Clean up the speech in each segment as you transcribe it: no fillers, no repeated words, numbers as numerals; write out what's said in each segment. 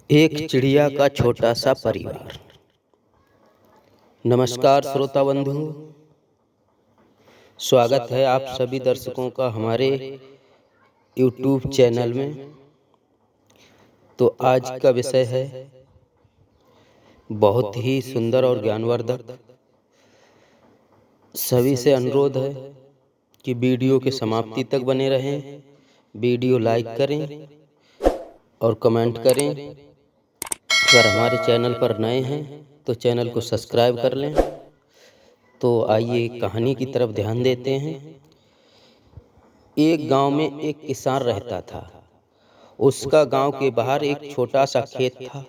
एक चिड़िया का छोटा सा परिवार। नमस्कार श्रोता बंधु, स्वागत है आप सभी दर्शकों का हमारे YouTube चैनल में। तो आज का विषय है बहुत ही सुंदर और ज्ञानवर्धक। सभी से अनुरोध है कि वीडियो के समाप्ति तक बने रहें, वीडियो लाइक करें और कमेंट करें। अगर हमारे चैनल पर नए हैं तो चैनल को सब्सक्राइब कर लें। तो आइए कहानी की तरफ ध्यान देते हैं। एक गांव में एक किसान रहता था। उसका गांव के बाहर एक छोटा सा खेत था।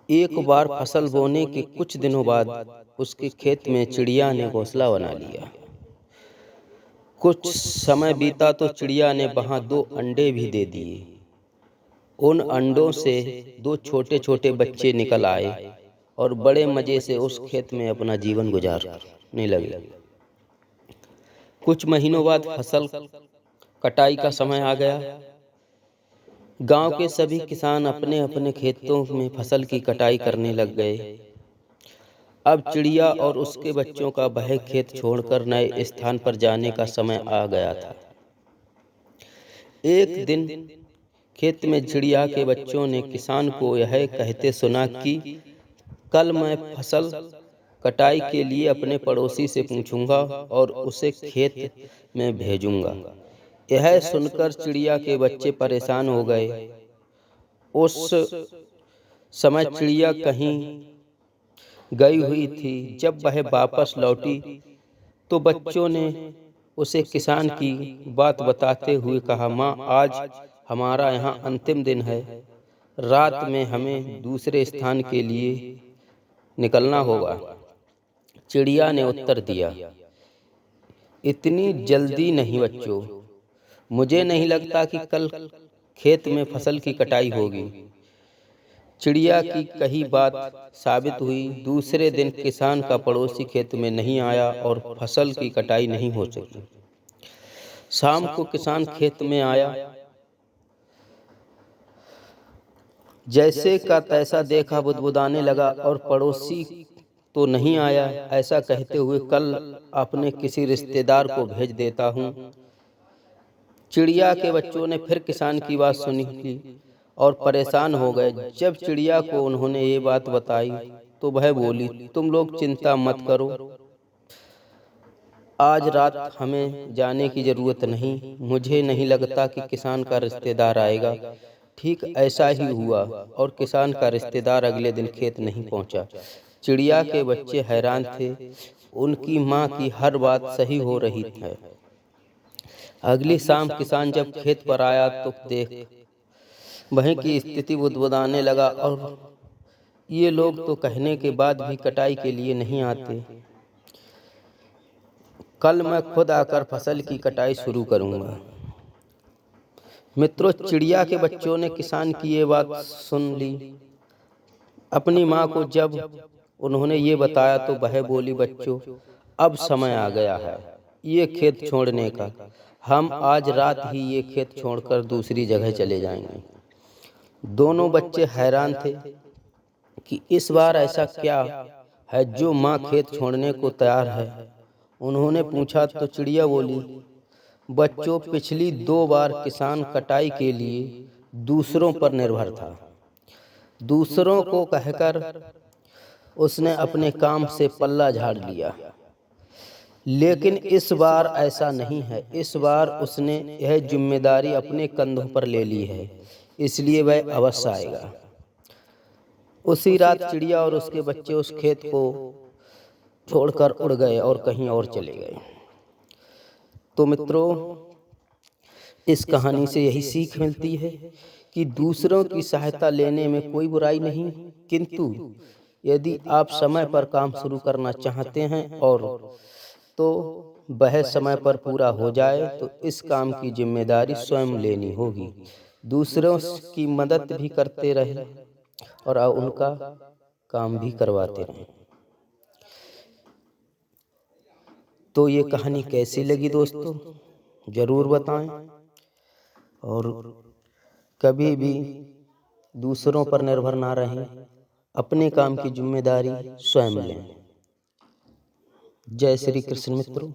एक बार फसल बोने के कुछ दिनों बाद उसके खेत में चिड़िया ने घोंसला बना लिया। कुछ समय बीता तो चिड़िया ने वहां 2 अंडे भी दे दिए। उन अंडों से 2 छोटे छोटे बच्चे निकल आए और बड़े मजे से उस खेत में अपना जीवन गुजारने लगे। कुछ महीनों बाद फसल कटाई का समय आ गया। गांव के सभी किसान अपने अपने खेतों में फसल की कटाई करने लग गए। अब चिड़िया और उसके बच्चों का वह खेत छोड़कर नए स्थान पर जाने का समय आ गया था। एक दिन खेत में चिड़िया के बच्चों ने किसान को यह कहते सुना कि कल मैं फसल कटाई के लिए अपने पड़ोसी से पूछूंगा और उसे खेत में भेजूंगा। यह सुनकर चिड़िया के बच्चे परेशान हो गए। उस समय चिड़िया कहीं गई हुई थी। जब वह वापस लौटी तो बच्चों ने उसे किसान की बात बताते हुए कहा, माँ, आज हमारा यहाँ अंतिम दिन है। रात में हमें दूसरे स्थान के लिए निकलना होगा। चिड़िया ने उत्तर दिया, इतनी जल्दी नहीं बच्चों, मुझे नहीं लगता कि कल खेत में फसल की कटाई होगी। चिड़िया की कही बात साबित हुई। दूसरे दिन किसान का पड़ोसी खेत में नहीं आया और फसल की कटाई नहीं हो सकी। शाम को किसान खेत में आया। जैसे का तैसा देखा, बुदबुदाने लगा और पड़ोसी तो नहीं आया। ऐसा कहते हुए कल अपने किसी रिश्तेदार को भेज देता हूँ। चिड़िया के बच्चों ने फिर किसान की बात सुनी और परेशान हो गए। जब चिड़िया को उन्होंने ये बात बताई तो वह बोली, तुम लोग चिंता मत करो, आज रात हमें जाने की जरूरत नहीं। मुझे नहीं लगता कि किसान का रिश्तेदार आएगा। ठीक ऐसा ही हुआ और किसान का रिश्तेदार अगले दिन खेत नहीं पहुंचा। चिड़िया के बच्चे हैरान थे। उनकी माँ की हर बात सही हो रही है। अगली शाम किसान जब खेत पर आया तो देख वहीं की स्थिति बुदबुदाने लगा और ये लोग तो कहने के बाद भी कटाई के लिए नहीं आते। कल मैं खुद आकर फसल की कटाई शुरू करूंगा। मित्रों, चिड़िया के बच्चों ने किसान की ये बात सुन ली। अपनी माँ को जब उन्होंने ये बताया तो वह बोली, बच्चों, अब समय आ गया है ये खेत छोड़ने का। हम आज रात ही ये खेत छोड़कर दूसरी जगह चले जाएंगे। दोनों बच्चे हैरान थे कि इस बार ऐसा क्या है जो माँ खेत छोड़ने को तैयार है। उन्होंने पूछा तो चिड़िया बोली, बच्चों, पिछली 2 बार किसान कटाई के लिए दूसरों पर निर्भर था। दूसरों को कहकर उसने अपने काम से पल्ला झाड़ लिया। लेकिन इस बार ऐसा नहीं है। इस बार उसने यह जिम्मेदारी अपने कंधों पर ले ली है, इसलिए वह अवश्य आएगा। उसी रात चिड़िया और उसके बच्चे उस खेत को छोड़कर उड़ गए और कहीं और चले गए। तो मित्रों, इस कहानी से यही सीख मिलती है कि दूसरों की सहायता लेने में कोई बुराई नहीं, किंतु यदि आप समय पर काम शुरू करना चाहते हैं और तो वह समय पर पूरा हो जाए तो इस काम की जिम्मेदारी स्वयं लेनी होगी। दूसरों की मदद भी करते रहें और उनका काम भी करवाते रहें। तो ये कहानी कैसी लगी दोस्तों, ज़रूर बताएं। और कभी भी दूसरों पर निर्भर ना रहें, अपने काम की जिम्मेदारी स्वयं लें। जय श्री कृष्ण मित्रों।